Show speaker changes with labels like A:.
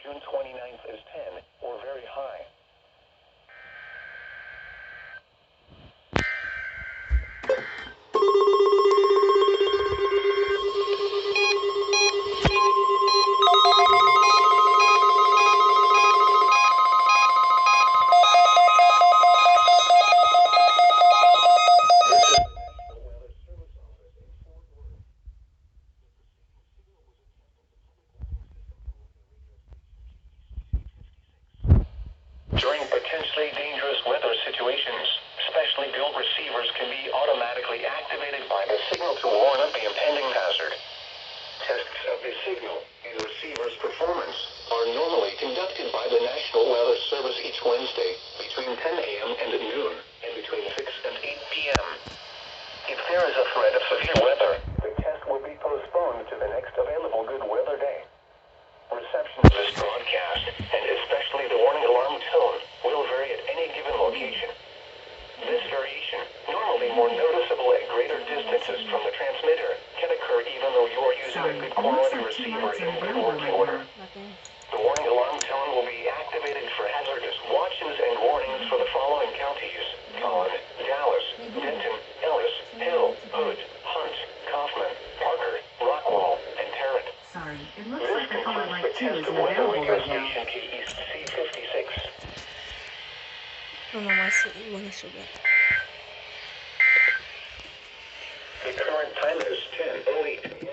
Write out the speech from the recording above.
A: June 29th is 10 or very high. During potentially dangerous weather situations, specially built receivers can be automatically activated by the signal to warn of the impending hazard. Tests of the signal and the receiver's performance are normally conducted by the National Weather Service each Wednesday between 10 a.m. and noon and between 6 and 8 p.m. If there is a threat of severe weather, the test will be postponed to the next available good weather day. Reception of this broadcast, and especially the warning alarm tone, will vary at any given location. This variation, normally more noticeable at greater distances from the transmitter, can occur even though you are using a good quality receiver in good working order. The warning alarm tone will be activated for hazardous watches and warnings for the following counties: Collin, Dallas, Denton, Ellis, Hill, Hood, Hunt, Kaufman, Parker, Rockwall, and Tarrant.
B: Sorry, it looks
A: This
B: like the caller
A: concludes
B: light
A: the
B: 2
A: test
B: is
A: of weather
B: available
A: radio
B: right now.
A: station KEC56.
C: No más bueno sube.
A: The current time is 10:08 p.m.